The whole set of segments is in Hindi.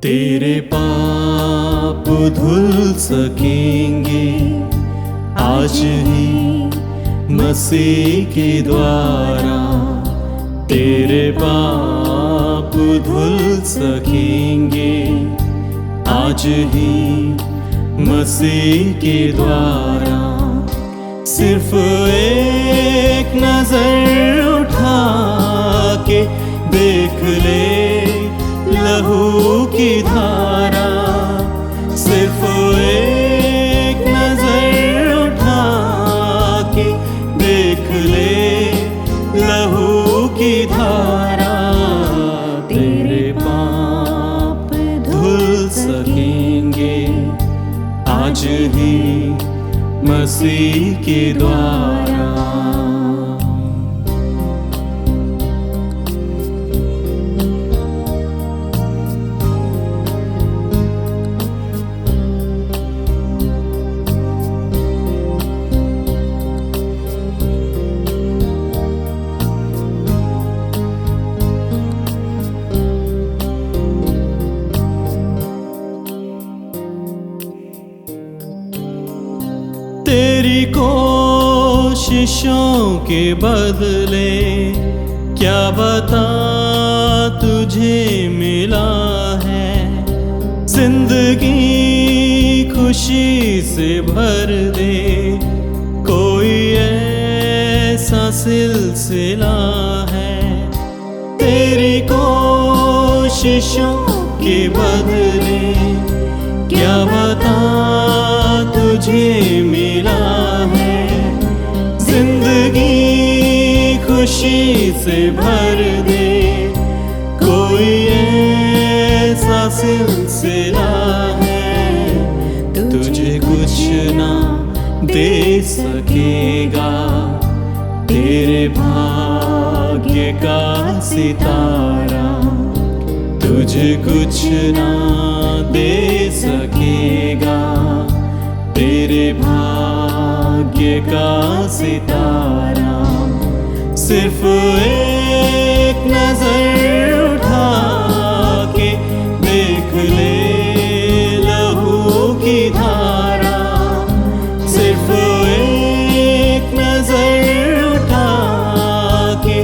तेरे पाप धुल सकेंगे आज ही मसीह के द्वारा। तेरे पाप धुल सकेंगे आज ही मसीह के द्वारा। सिर्फ एक नजर उठा के देख ले लहू की धारा। सिर्फ एक नजर उठा के देख ले लहू की धारा। तेरे पाप धुल सकेंगे आज ही मसीह के द्वारा। तेरी कोशिशों के बदले क्या बता तुझे मिला है। जिंदगी खुशी से भर दे कोई ऐसा सिलसिला है। तेरी कोशिशों के बदले क्या बता तुझे मिला है। जिंदगी खुशी से भर दे कोई ऐसा सिलसिला है। तुझे कुछ ना दे सकेगा तेरे भाग्य का सितारा। तुझे कुछ ना दे सकेगा तेरे भाग्य का सितारा। सिर्फ एक नजर उठा के देख ले लहू की धारा। सिर्फ एक नजर उठा के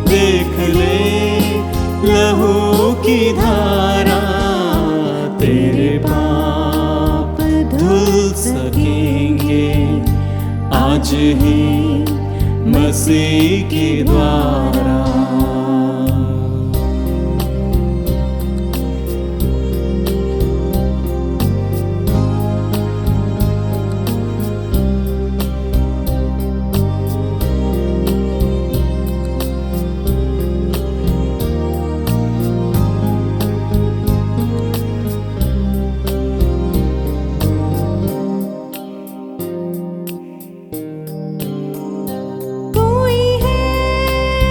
देख ले लहू की धारा। तेरे पाप धुल सकेंगे आज ही मसीह के द्वारा। कोई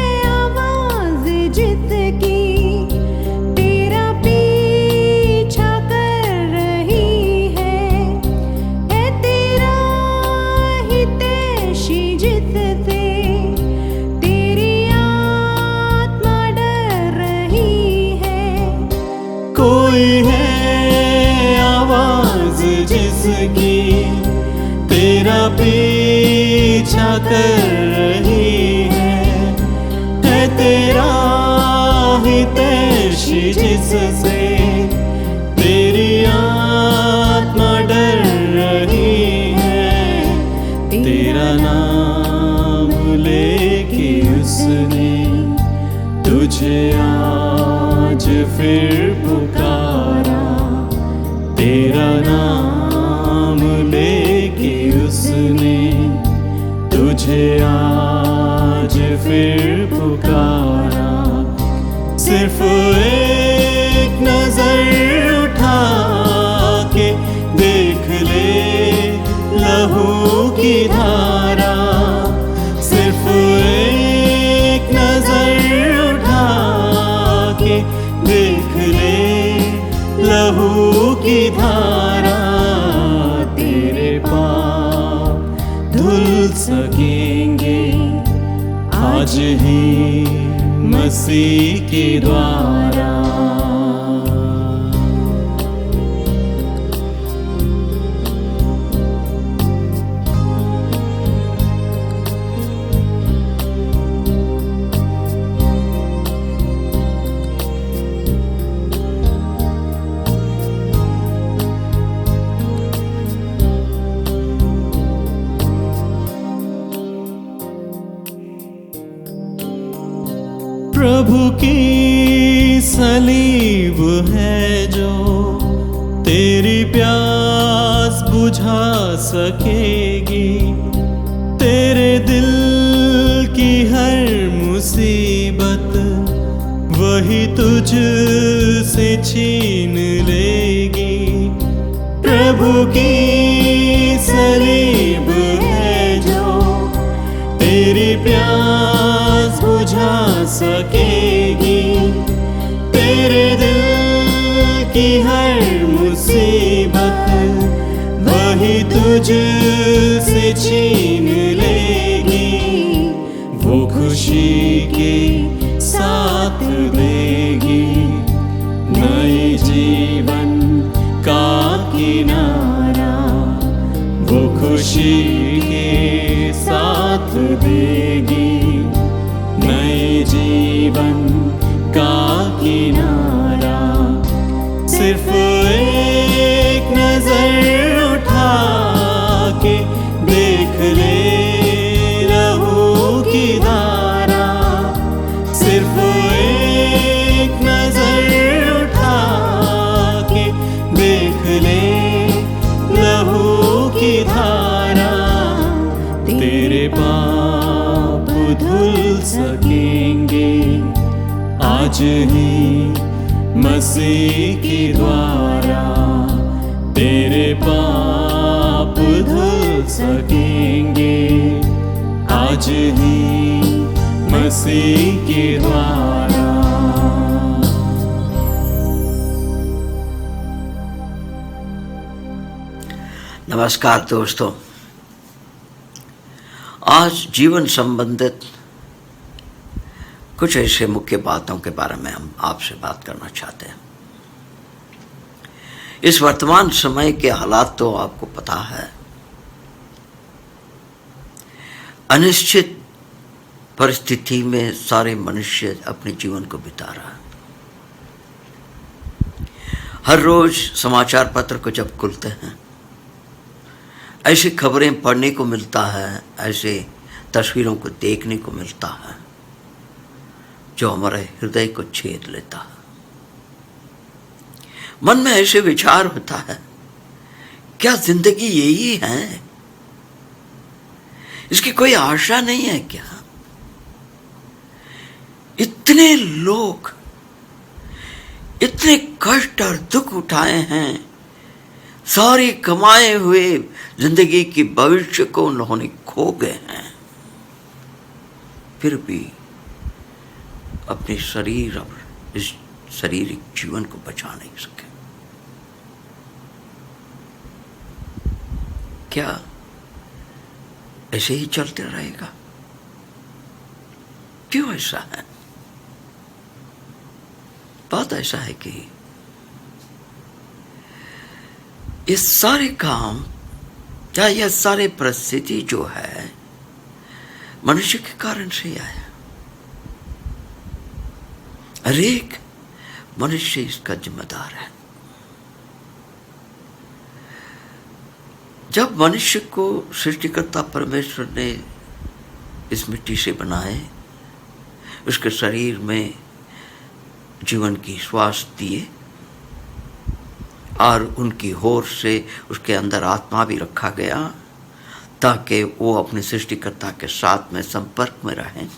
है आवाज जिसकी तेरा पीछा कर रही है तेरा हितैषी जिससे तेरी आत्मा डर रही है। तेरा नाम लेके उसने तुझे आज फिर पुकारा। तेरा नाम लेके उसने तुझे आज फिर पुकारा। सिर्फ एक नजर उठा के देख ले लहू की धारा। सिर्फ एक नजर उठा के देख ले लहू की धारा। तेरे पाप धुल सकेंगे आज ही मसीह के द्वारा। प्रभु की सलीब है जो तेरी प्यास बुझा सकेगी, तेरे दिल की हर मुसीबत वही तुझ से छीन लेगी। प्रभु की सलीब है जो तेरी प्यास बुझा सकेगी, तेरे दिल की हर मुसीबत वही तुझ से छीन लेगी। वो खुशी के साथ देगी नए जीवन का किनारा, वो खुशी के साथ देगी नए जीवन का किनारा। सिर्फ एक नजर उठा के देख ले लहू की धारा, सिर्फ एक नजर उठा के देख ले लहू की धारा। तेरे पाप धुल सकेंगे आज ही मसीह के द्वारा, तेरे पाप धुल सकेंगे आज ही मसीह के द्वारा। नमस्कार दोस्तों, आज जीवन संबंधित कुछ ऐसे मुख्य बातों के बारे में हम आपसे बात करना चाहते हैं। इस वर्तमान समय के हालात तो आपको पता है, अनिश्चित परिस्थिति में सारे मनुष्य अपने जीवन को बिता रहा है। हर रोज समाचार पत्र को जब खुलते हैं, ऐसी खबरें पढ़ने को मिलता है, ऐसे तस्वीरों को देखने को मिलता है जो हमारे हृदय को छेद लेता है। मन में ऐसे विचार होता है, क्या जिंदगी यही है? इसकी कोई आशा नहीं है क्या? इतने लोग इतने कष्ट और दुख उठाए हैं, सारी कमाए हुए जिंदगी की भविष्य को उन्होंने खो गए हैं, फिर भी अपने शरीर और इस शारीरिक जीवन को बचा नहीं सके। क्या ऐसे ही चलते रहेगा? क्यों ऐसा है? बात ऐसा है कि ये सारे काम या यह सारे परिस्थिति जो है मनुष्य के कारण से ही आया। हर एक मनुष्य इसका जिम्मेदार है। जब मनुष्य को सृष्टिकर्ता परमेश्वर ने इस मिट्टी से बनाए, उसके शरीर में जीवन की श्वास दिए और उनकी होर से उसके अंदर आत्मा भी रखा गया ताकि वो अपने सृष्टिकर्ता के साथ में संपर्क में रहें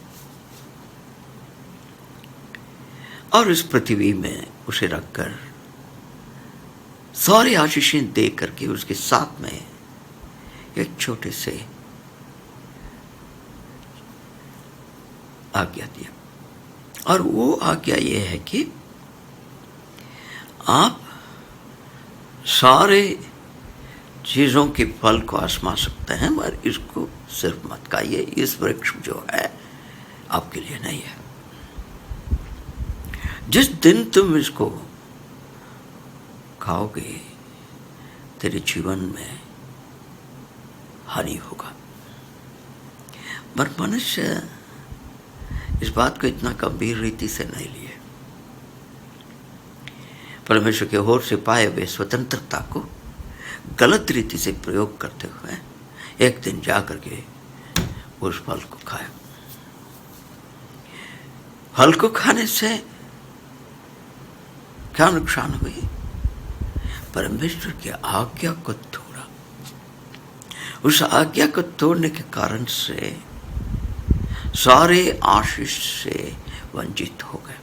और इस पृथ्वी में उसे रखकर सारी आशीषें दे करके उसके साथ में एक छोटे से आज्ञा दिया। और वो आज्ञा ये है कि आप सारे चीज़ों के फल को आजमा सकते हैं, मगर इसको सिर्फ मत खाइए, इस वृक्ष जो है आपके लिए नहीं है। जिस दिन तुम इसको खाओगे तेरे जीवन में हानि होगा। पर मनुष्य इस बात को इतना गंभीर रीति से नहीं लिए। परमेश्वर के ओर से पाए हुए स्वतंत्रता को गलत रीति से प्रयोग करते हुए एक दिन जा करके उस फल को खाया। फल को खाने से क्या नुकसान हुई? परमेश्वर की आज्ञा को तोड़ा। उस आज्ञा को तोड़ने के कारण से सारे आशीष से वंचित हो गए।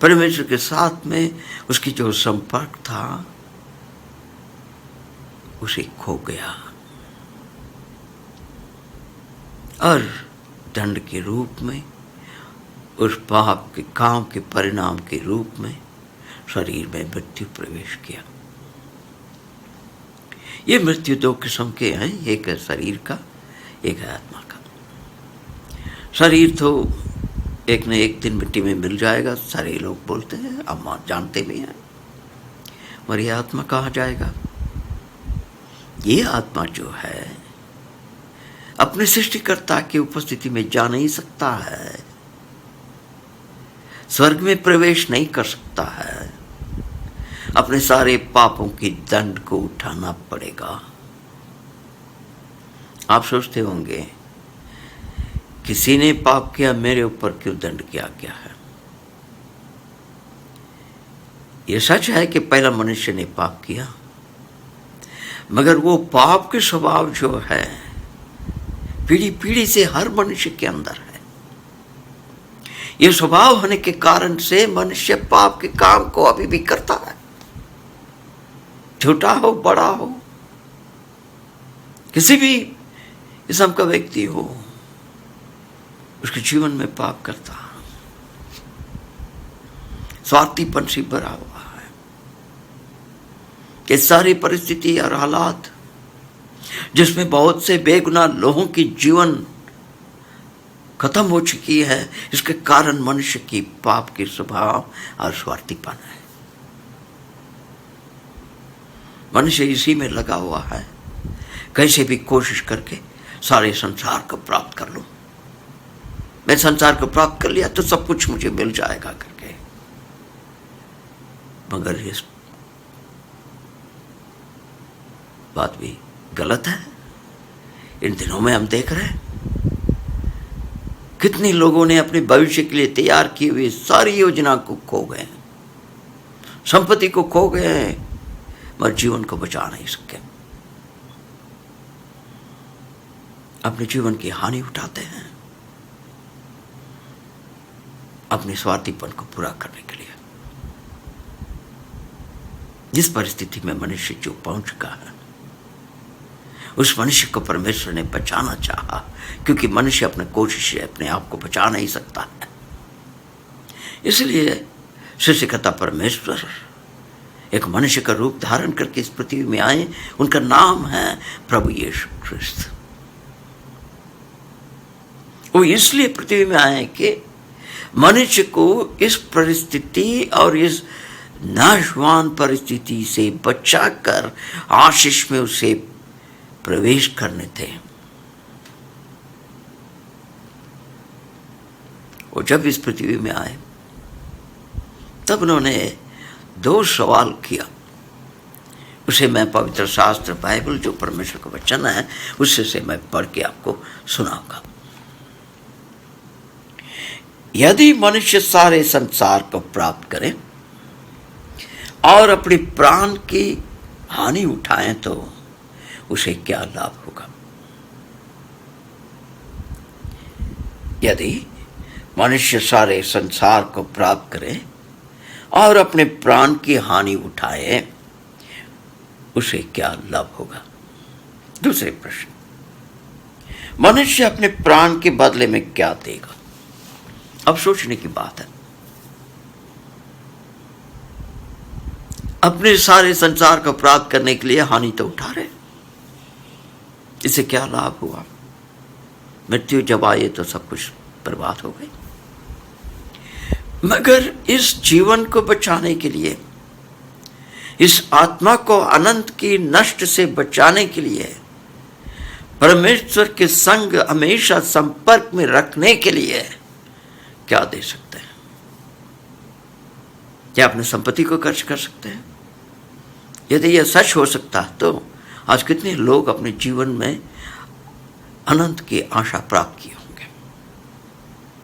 परमेश्वर के साथ में उसकी जो संपर्क था उसे खो गया और दंड के रूप में, उस पाप के काम के परिणाम के रूप में शरीर में मृत्यु प्रवेश किया। ये मृत्यु दो किस्म के हैं, एक है शरीर का, एक है आत्मा का। शरीर तो एक न एक दिन मिट्टी में मिल जाएगा, सारे लोग बोलते हैं, हम जानते भी हैं। और ये आत्मा कहाँ जाएगा? ये आत्मा जो है अपने सृष्टिकर्ता की उपस्थिति में जा नहीं सकता है, स्वर्ग में प्रवेश नहीं कर सकता है, अपने सारे पापों की दंड को उठाना पड़ेगा। आप सोचते होंगे किसी ने पाप किया, मेरे ऊपर क्यों दंड किया गया है? यह सच है कि पहला मनुष्य ने पाप किया, मगर वो पाप के स्वभाव जो है पीढ़ी पीढ़ी से हर मनुष्य के अंदर है। यह स्वभाव होने के कारण से मनुष्य पाप के काम को अभी भी करता है, छोटा हो बड़ा हो, किसी भी किस्म का व्यक्ति हो, उसके जीवन में पाप करता है। स्वार्थीपन से भरा हुआ है। ये सारी परिस्थिति और हालात जिसमें बहुत से बेगुनाह लोगों की जीवन खत्म हो चुकी है, इसके कारण मनुष्य की पाप के स्वभाव और स्वार्थीपन है। मनुष्य इसी में लगा हुआ है, कैसे भी कोशिश करके सारे संसार को प्राप्त कर लूं। मैं संसार को प्राप्त कर लिया तो सब कुछ मुझे मिल जाएगा करके। मगर इस बात भी गलत है। इन दिनों में हम देख रहे हैं कितने लोगों ने अपने भविष्य के लिए तैयार की हुई सारी योजना को खो गए, संपत्ति को खो गए, मगर जीवन को बचा नहीं सके। अपने जीवन की हानि उठाते हैं अपने स्वार्थीपन को पूरा करने के लिए। जिस परिस्थिति में मनुष्य जो पहुंच चुका है, उस मनुष्य को परमेश्वर ने बचाना चाहा, क्योंकि मनुष्य अपने कोशिश से अपने आप को बचा नहीं सकता है। इसलिए सृष्टिकर्ता परमेश्वर एक मनुष्य का रूप धारण करके इस पृथ्वी में आए। उनका नाम है प्रभु यीशु ख्रिस्त। वो इसलिए पृथ्वी में आए कि मनुष्य को इस परिस्थिति और इस नाशवान परिस्थिति से बचाकर आशीष में उसे प्रवेश करने थे। वो जब इस पृथ्वी में आए तब उन्होंने दो सवाल किया। उसे मैं पवित्र शास्त्र बाइबल जो परमेश्वर का वचन है उससे से मैं पढ़ के आपको सुनाऊंगा। यदि मनुष्य सारे संसार को प्राप्त करे और अपने प्राण की हानि उठाए तो उसे क्या लाभ होगा? यदि मनुष्य सारे संसार को प्राप्त करे और अपने प्राण की हानि उठाए उसे क्या लाभ होगा? दूसरे प्रश्न, मनुष्य अपने प्राण के बदले में क्या देगा? अब सोचने की बात है। अपने सारे संसार को प्राप्त करने के लिए हानि तो उठा रहे, इससे क्या लाभ हुआ? मृत्यु जब आई तो सब कुछ बर्बाद हो गई। मगर इस जीवन को बचाने के लिए, इस आत्मा को अनंत की नष्ट से बचाने के लिए, परमेश्वर के संग हमेशा संपर्क में रखने के लिए क्या दे सकते हैं? क्या अपने संपत्ति को खर्च कर सकते हैं? यदि यह सच हो सकता है तो आज कितने लोग अपने जीवन में अनंत की आशा प्राप्त किए होंगे।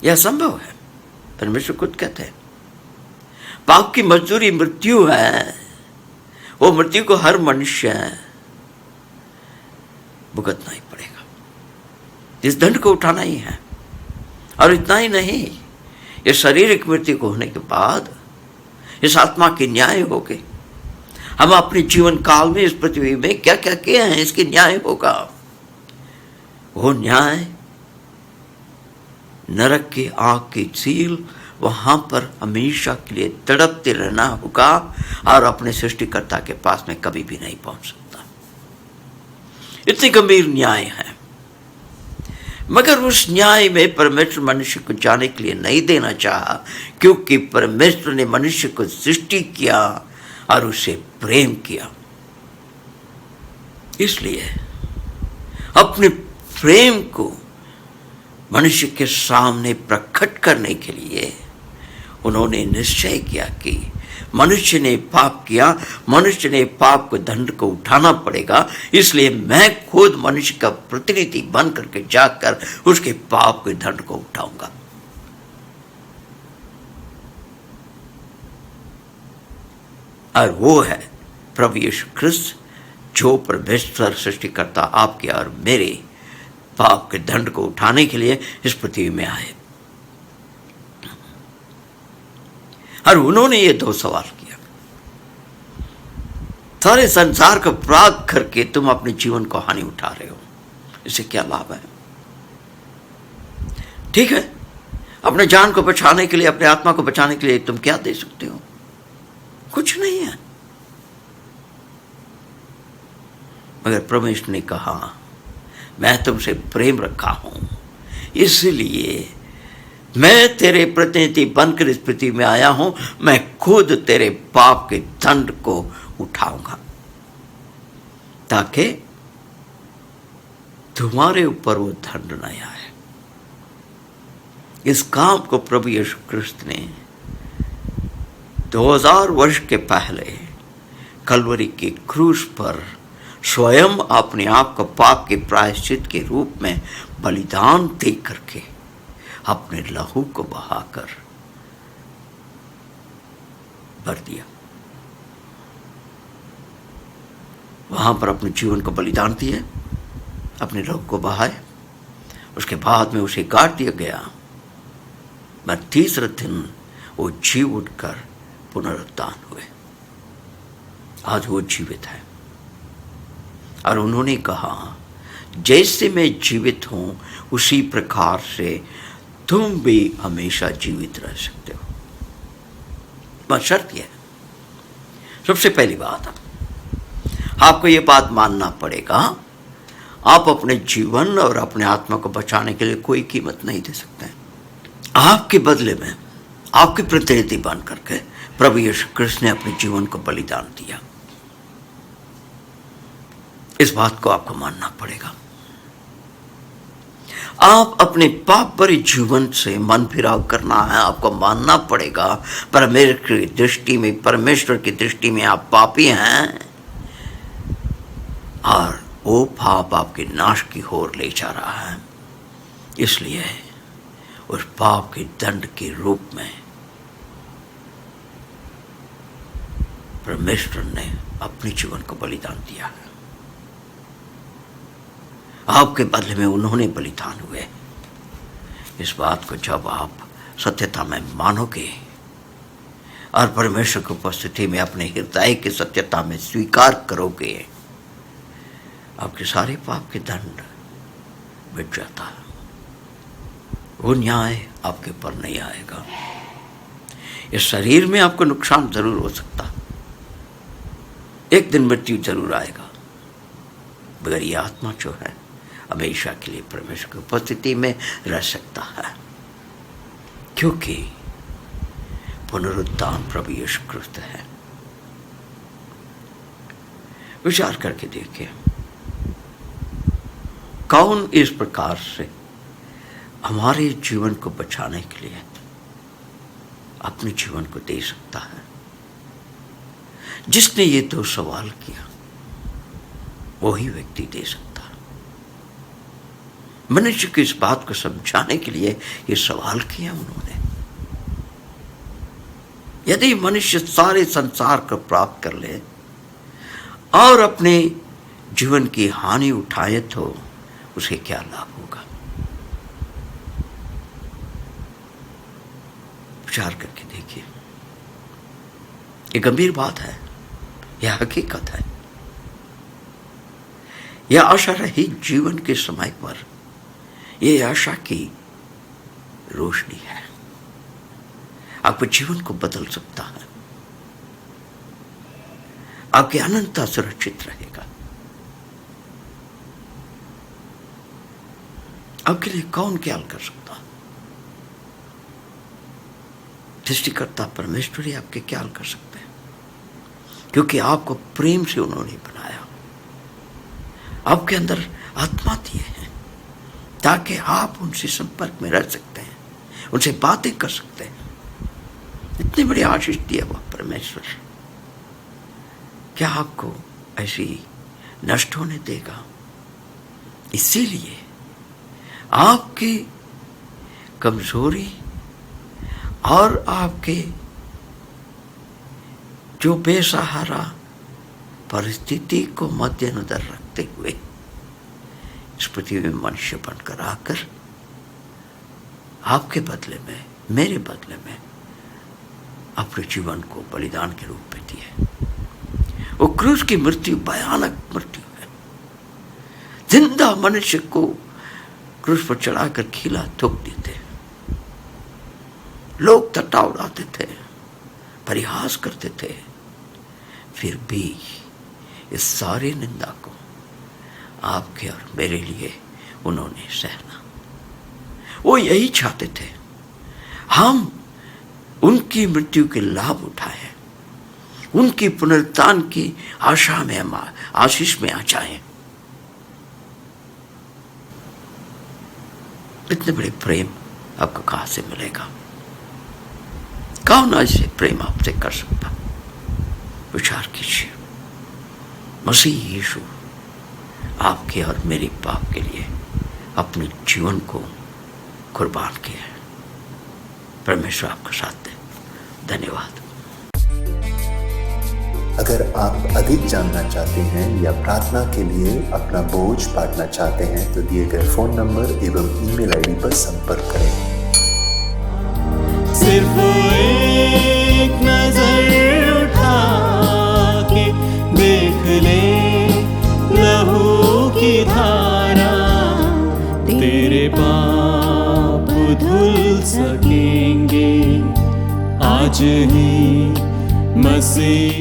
यह असंभव है। परमेश्वर खुद कहते हैं पाप की मजदूरी मृत्यु है, वो मृत्यु को हर मनुष्य भुगतना ही पड़ेगा, इस दंड को उठाना ही है। और इतना ही नहीं, ये शारीरिक मृत्यु को होने के बाद इस आत्मा के न्याय हो गए। हम अपने जीवन काल में इस पृथ्वी में क्या क्या किए हैं, इसके न्याय होगा। वो न्याय नरक की आग की सील, वहां पर हमेशा के लिए तड़पते रहना होगा और अपने सृष्टिकर्ता के पास में कभी भी नहीं पहुंच सकता। इतनी गंभीर न्याय है। मगर उस न्याय में परमेश्वर मनुष्य को जाने के लिए नहीं देना चाहा, क्योंकि परमेश्वर ने मनुष्य को सृष्टि किया और उसे प्रेम किया। इसलिए अपने प्रेम को मनुष्य के सामने प्रकट करने के लिए उन्होंने निश्चय किया कि मनुष्य ने पाप किया, मनुष्य ने पाप को दंड को उठाना पड़ेगा, इसलिए मैं खुद मनुष्य का प्रतिनिधि बन करके जाकर उसके पाप के दंड को उठाऊंगा। और वो है प्रभु यीशु ख्रिस्त, जो परमेश्वर सृष्टिकर्ता आपके और मेरे पाप के दंड को उठाने के लिए इस पृथ्वी में आए। और उन्होंने ये दो सवाल किया, सारे संसार का अपराध करके तुम अपने जीवन को हानि उठा रहे हो, इससे क्या लाभ है? ठीक है, अपने जान को बचाने के लिए, अपने आत्मा को बचाने के लिए तुम क्या दे सकते हो? कुछ नहीं है। मगर परमेश्वर ने कहा मैं तुमसे प्रेम रखा हूं, इसलिए मैं तेरे प्रतिनिधि बनकर इस पृथ्वी में आया हूं, मैं खुद तेरे पाप के दंड को उठाऊंगा ताकि तुम्हारे ऊपर वो दंड न आए। इस काम को प्रभु यीशु ख्रिस्त ने 2000 वर्ष के पहले कलवरी के क्रूस पर स्वयं अपने आप को पाप के प्रायश्चित के रूप में बलिदान दे करके अपने लहू को बहाकर भर दिया। वहां पर अपने जीवन को बलिदान दिए, अपने लहू को बहाए, उसके बाद में उसे गाड़ दिया गया। मैं तीसरे दिन वो जी उठकर पुनरुत्थान हुए। आज वो जीवित है और उन्होंने कहा जैसे मैं जीवित हूं उसी प्रकार से तुम भी हमेशा जीवित रह सकते हो। बस शर्त यह है, सबसे पहली बात आपको ये बात मानना पड़ेगा, आप अपने जीवन और अपने आत्मा को बचाने के लिए कोई कीमत नहीं दे सकते। आपके बदले में आपके प्रतिनिधि बन करके प्रभु यीशु ख्रिस्त ने अपने जीवन को बलिदान दिया। इस बात को आपको मानना पड़ेगा। आप अपने पाप भरे जीवन से मन फिराव करना है, आपको मानना पड़ेगा परमेश्वर की दृष्टि में आप पापी हैं और वो पाप आपके नाश की ओर ले जा रहा है। इसलिए उस पाप के दंड के रूप में परमेश्वर ने अपने जीवन को बलिदान दिया है। आपके बदले में उन्होंने बलिदान हुए। इस बात को जब आप सत्यता में मानोगे और परमेश्वर की उपस्थिति में अपने हृदय की सत्यता में स्वीकार करोगे, आपके सारे पाप के दंड मिट जाता है। वो न्याय आपके ऊपर नहीं आएगा। इस शरीर में आपको नुकसान जरूर हो सकता, एक दिन मृत्यु जरूर आएगा, मगर ये आत्मा जो है हमेशा के लिए परमेश्वर की उपस्थिति में रह सकता है, क्योंकि पुनरुत्थान प्रभु यीशु ख्रिस्त है। विचार करके देखिए, कौन इस प्रकार से हमारे जीवन को बचाने के लिए अपने जीवन को दे सकता है? जिसने ये दो सवाल किया वही व्यक्ति दे सकता है। मनुष्य को इस बात को समझाने के लिए ये सवाल किया उन्होंने। यदि मनुष्य सारे संसार को प्राप्त कर ले और अपने जीवन की हानि उठाए तो उसे क्या लाभ होगा? विचार करके देखिए। ये गंभीर बात है, यह हकीकत है। यह आशा रहित जीवन के समय पर यह आशा की रोशनी है, आपके जीवन को बदल सकता है। आपकी अनंतता सुरक्षित रहेगा। आपके लिए कौन क्या कर सकता? सृष्टिकर्ता परमेश्वर ही आपके क्या कर सकते हैं, क्योंकि आपको प्रेम से उन्होंने बनाया, आपके अंदर आत्मा दिए हैं ताकि आप उनसे संपर्क में रह सकते हैं, उनसे बातें कर सकते हैं। इतनी बड़ी आशीष दिया वह परमेश्वर, क्या आपको ऐसी नष्ट होने देगा? इसीलिए आपकी कमजोरी और आपके जो बेसहारा परिस्थिति को मद्देनजर रखते हुए इस पृथ्वी में मनुष्य बनकर आकर आपके बदले में, मेरे बदले में अपने जीवन को बलिदान के रूप में दिए। वो क्रूस की मृत्यु भयानक मृत्यु है। जिंदा मनुष्य को क्रूस पर चढ़ाकर खीला थूक देते, लोग ठट्ठा उड़ाते थे, परिहास करते थे, फिर भी इस सारी निंदा को आपके और मेरे लिए उन्होंने सहना। वो यही चाहते थे हम उनकी मृत्यु के लाभ उठाएं, उनकी पुनरुत्थान की आशा में, आशीष में आ जाएं। इतने बड़े प्रेम आपको कहां से मिलेगा? कौन ऐसे प्रेम आपसे कर सकता? विचार कीजिए। मसीह यीशु आपके और मेरे पाप के लिए अपने जीवन को कुर्बान किया है। परमेश्वर आपका साथ दे। धन्यवाद। अगर आप अधिक जानना चाहते हैं या प्रार्थना के लिए अपना बोझ बांटना चाहते हैं तो दिए गए फोन नंबर एवं ईमेल आईडी पर संपर्क करें। सिर्फ एक नजर उठा के देख ले, लहू की धारा तेरे पाप धुल सकेंगे। आज ही मसीह